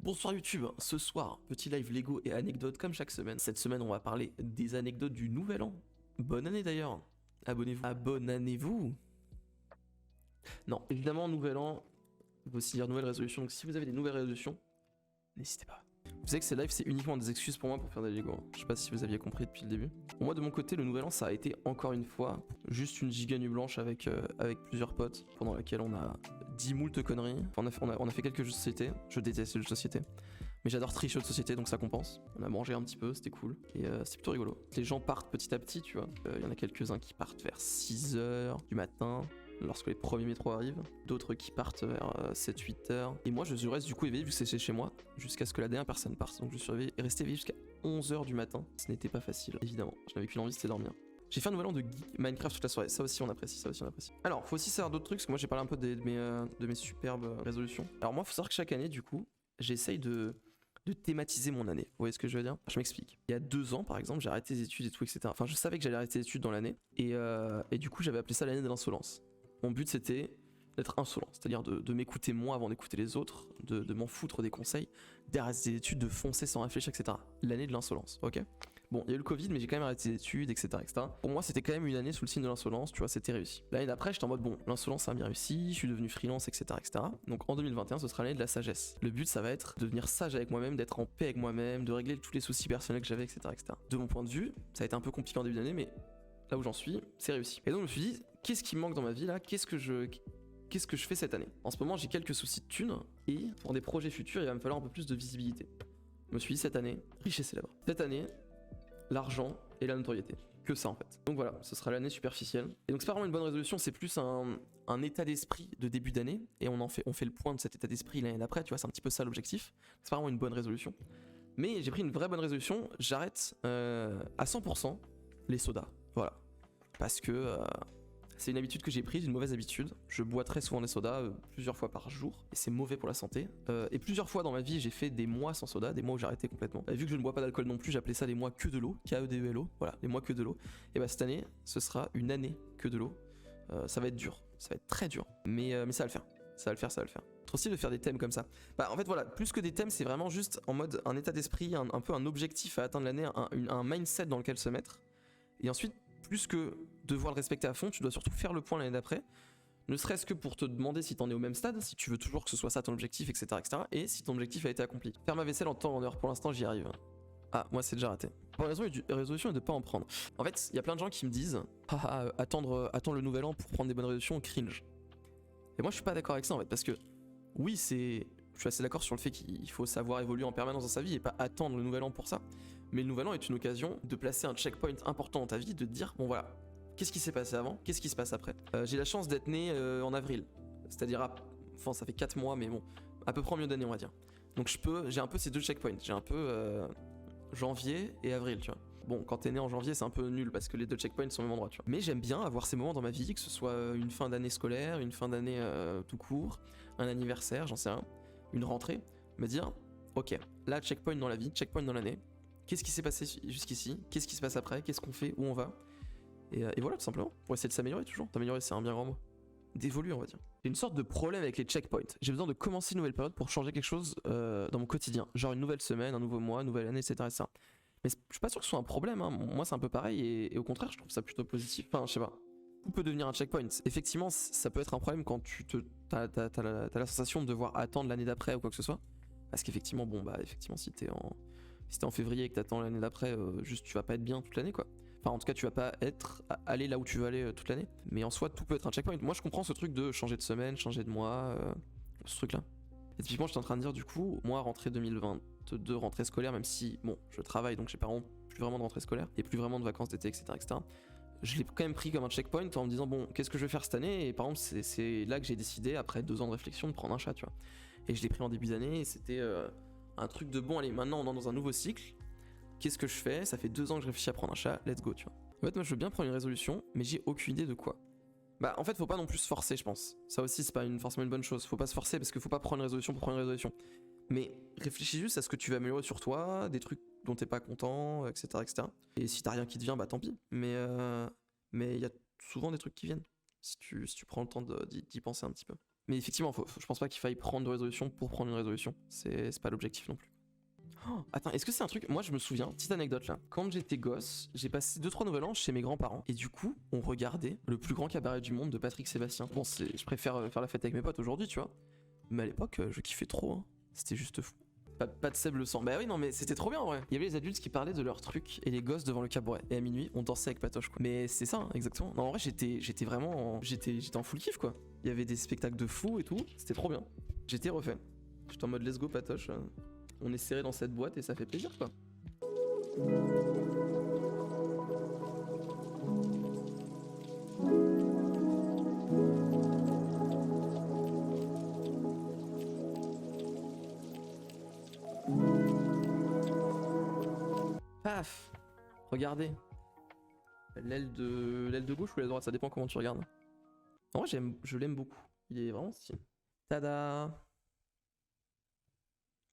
Bonsoir YouTube, ce soir, petit live Lego et anecdotes comme chaque semaine. Cette semaine, on va parler des anecdotes du nouvel an. Bonne année d'ailleurs. Abonnez-vous. Abonnez-vous. Non, évidemment, nouvel an, il faut aussi dire nouvelle résolution. Donc si vous avez des nouvelles résolutions, n'hésitez pas. Vous savez que ces lives, c'est uniquement des excuses pour moi pour faire des Lego. Je sais pas si vous aviez compris depuis le début. Pour moi, de mon côté, le nouvel an, ça a été encore une fois juste une giga nuit blanche avec plusieurs potes, pendant laquelle on a dit moult conneries. On a fait quelques jeux de société. Je déteste les jeux de société. Mais j'adore tricher de société, donc ça compense. On a mangé un petit peu, c'était cool. Et c'est plutôt rigolo. Les gens partent petit à petit, tu vois. Il y en a quelques-uns qui partent vers 6h du matin, lorsque les premiers métros arrivent. D'autres qui partent vers 7-8h. Et moi, je reste du coup éveillé, vu que c'est chez moi, jusqu'à ce que la dernière personne parte. Donc je suis resté éveillé jusqu'à 11h du matin. Ce n'était pas facile, évidemment. Je n'avais qu'une envie, c'était dormir. J'ai fait un nouvel an de geek Minecraft toute la soirée, ça aussi on apprécie, ça aussi on apprécie. Alors, faut aussi savoir d'autres trucs, parce que moi j'ai parlé un peu de mes superbes résolutions. Alors moi, faut savoir que chaque année, du coup, j'essaye de thématiser mon année. Vous voyez ce que je veux dire? Je m'explique. Il y a 2 ans, par exemple, j'ai arrêté les études et tout, etc. Enfin, je savais que j'allais arrêter les études dans l'année, et du coup, j'avais appelé ça l'année de l'insolence. Mon but, c'était d'être insolent, c'est-à-dire de m'écouter moi avant d'écouter les autres, de m'en foutre des conseils, d'arrêter les études, de foncer sans réfléchir, etc. L'année de l'insolence, ok? Bon, il y a eu le Covid, mais j'ai quand même arrêté les études, etc., etc. Pour moi, c'était quand même une année sous le signe de l'insolence, tu vois, c'était réussi. L'année d'après, j'étais en mode, bon, l'insolence, ça a bien réussi, je suis devenu freelance, etc., etc. Donc en 2021, ce sera l'année de la sagesse. Le but, ça va être de devenir sage avec moi-même, d'être en paix avec moi-même, de régler tous les soucis personnels que j'avais, etc., etc. De mon point de vue, ça a été un peu compliqué en début d'année, mais là où j'en suis, c'est réussi. Et donc, je me suis dit, qu'est-ce qui me manque dans ma vie là? Qu'est-ce que je fais cette année? En ce moment, j'ai quelques soucis de thunes, et pour des projets futurs, il va me falloir un peu plus de visibilité. Je me suis dit, cette année, riche et célèbre. Cette année, l'argent et la notoriété. Que ça en fait. Donc voilà, ce sera l'année superficielle. Et donc c'est pas vraiment une bonne résolution, c'est plus un état d'esprit de début d'année. Et on fait le point de cet état d'esprit l'année d'après, tu vois, c'est un petit peu ça l'objectif. C'est pas vraiment une bonne résolution. Mais j'ai pris une vraie bonne résolution, j'arrête à 100% les sodas. Voilà. Parce que c'est une habitude que j'ai prise, une mauvaise habitude. Je bois très souvent des sodas, plusieurs fois par jour, et c'est mauvais pour la santé. Et plusieurs fois dans ma vie, j'ai fait des mois sans soda, des mois où j'ai arrêté complètement. Vu que je ne bois pas d'alcool non plus, j'appelais ça les mois que de l'eau, K-E-D-E-L-O, voilà, les mois que de l'eau. Et bah cette année, ce sera une année que de l'eau. Ça va être dur, ça va être très dur, mais ça va le faire. Ça va le faire, ça va le faire. Trop stylé de faire des thèmes comme ça. Bah en fait voilà, plus que des thèmes, c'est vraiment juste en mode un état d'esprit, un peu un objectif à atteindre l'année, un mindset dans lequel se mettre. Et ensuite, plus que devoir le respecter à fond, tu dois surtout faire le point l'année d'après, ne serait-ce que pour te demander si t'en es au même stade, si tu veux toujours que ce soit ça ton objectif, etc., etc., et si ton objectif a été accompli. Faire ma vaisselle en temps en heure, pour l'instant j'y arrive. Ah, moi c'est déjà raté. Pour la résolution est de pas en prendre. En fait, il y a plein de gens qui me disent attendre le nouvel an pour prendre des bonnes résolutions, cringe. Et moi je suis pas d'accord avec ça en fait, parce que oui, je suis assez d'accord sur le fait qu'il faut savoir évoluer en permanence dans sa vie et pas attendre le nouvel an pour ça. Mais le nouvel an est une occasion de placer un checkpoint important dans ta vie, de te dire, bon voilà, qu'est-ce qui s'est passé avant, qu'est-ce qui se passe après. J'ai la chance d'être né en avril, c'est-à-dire, enfin ça fait 4 mois, mais bon, à peu près en milieu d'année on va dire. Donc j'ai un peu ces deux checkpoints, j'ai un peu janvier et avril, tu vois. Bon, quand t'es né en janvier, c'est un peu nul parce que les deux checkpoints sont au même endroit, tu vois. Mais j'aime bien avoir ces moments dans ma vie, que ce soit une fin d'année scolaire, une fin d'année tout court, un anniversaire, j'en sais rien, une rentrée, me dire, ok, là, checkpoint dans la vie, checkpoint dans l'année, qu'est-ce qui s'est passé jusqu'ici, qu'est-ce qui se passe après, qu'est-ce qu'on fait, où on va, et voilà, tout simplement, pour essayer de s'améliorer toujours. S'améliorer, c'est un bien grand mot. D'évoluer, on va dire. J'ai une sorte de problème avec les checkpoints. J'ai besoin de commencer une nouvelle période pour changer quelque chose dans mon quotidien. Genre une nouvelle semaine, un nouveau mois, une nouvelle année, etc. etc. Mais je suis pas sûr que ce soit un problème, hein. Moi c'est un peu pareil et au contraire je trouve ça plutôt positif. Enfin je sais pas. Tout peut devenir un checkpoint. Effectivement ça peut être un problème quand t'as la sensation de devoir attendre l'année d'après ou quoi que ce soit. Parce qu'effectivement bon bah effectivement si t'es en février et que t'attends l'année d'après, juste tu vas pas être bien toute l'année quoi. Enfin en tout cas tu vas pas aller là où tu veux aller toute l'année. Mais en soi tout peut être un checkpoint. Moi je comprends ce truc de changer de semaine, changer de mois, ce truc là. Et typiquement j'étais en train de dire du coup, moi rentrée 2022, rentrée scolaire, même si bon je travaille donc j'ai plus vraiment de rentrée scolaire et plus vraiment de vacances d'été, etc., etc. Je l'ai quand même pris comme un checkpoint en me disant bon qu'est-ce que je vais faire cette année, et par exemple c'est là que j'ai décidé après 2 ans de réflexion de prendre un chat, tu vois. Et je l'ai pris en début d'année et c'était un truc de bon, allez maintenant on est dans un nouveau cycle, qu'est-ce que je fais, ça fait 2 ans que je réfléchis à prendre un chat, let's go, tu vois. En fait moi je veux bien prendre une résolution mais j'ai aucune idée de quoi. Bah en fait faut pas non plus se forcer je pense. Ça aussi c'est pas forcément une bonne chose. Faut pas se forcer parce qu'il faut pas prendre une résolution pour prendre une résolution. Mais réfléchis juste à ce que tu vas améliorer sur toi, des trucs dont t'es pas content, etc., etc. Et si t'as rien qui te vient, bah tant pis. Mais il y a souvent des trucs qui viennent si tu prends le temps d'y penser un petit peu. Mais effectivement, je pense pas qu'il faille prendre de résolution pour prendre une résolution. C'est pas l'objectif non plus. Oh, attends, est-ce que c'est un truc... Moi je me souviens, petite anecdote là. Quand j'étais gosse, j'ai passé 2-3 nouvel an chez mes grands-parents. Et du coup, on regardait le plus grand cabaret du monde de Patrick Sébastien. Bon, je préfère faire la fête avec mes potes aujourd'hui, tu vois. Mais à l'époque, je kiffais trop, hein. C'était juste fou. Pas de Seb le sang. Bah oui, non, mais c'était trop bien en vrai. Il y avait les adultes qui parlaient de leurs trucs et les gosses devant le cabaret. Et à minuit, on dansait avec Patoche, quoi. Mais c'est ça, hein, exactement. Non, en vrai, j'étais vraiment. J'étais en full kiff, quoi. Il y avait des spectacles de fou et tout. C'était trop bien. J'étais refait. J'étais en mode let's go, Patoche. On est serré dans cette boîte et ça fait plaisir, quoi. Paf! Regardez. L'aile de gauche ou l'aile droite, ça dépend comment tu regardes. En vrai, je l'aime beaucoup. Il est vraiment stylé. Tada!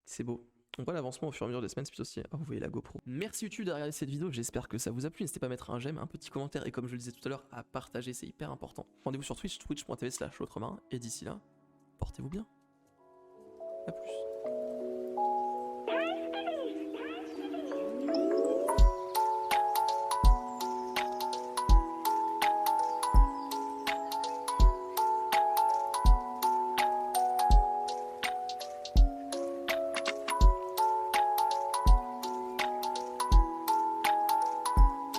C'est beau. On voit l'avancement au fur et à mesure des semaines, c'est plutôt stylé. Oh, vous voyez la GoPro. Merci YouTube d'avoir regardé cette vidéo, j'espère que ça vous a plu. N'hésitez pas à mettre un j'aime, un petit commentaire et comme je le disais tout à l'heure, à partager, c'est hyper important. Rendez-vous sur Twitch, twitch.tv/autremain et d'ici là, portez-vous bien. A plus.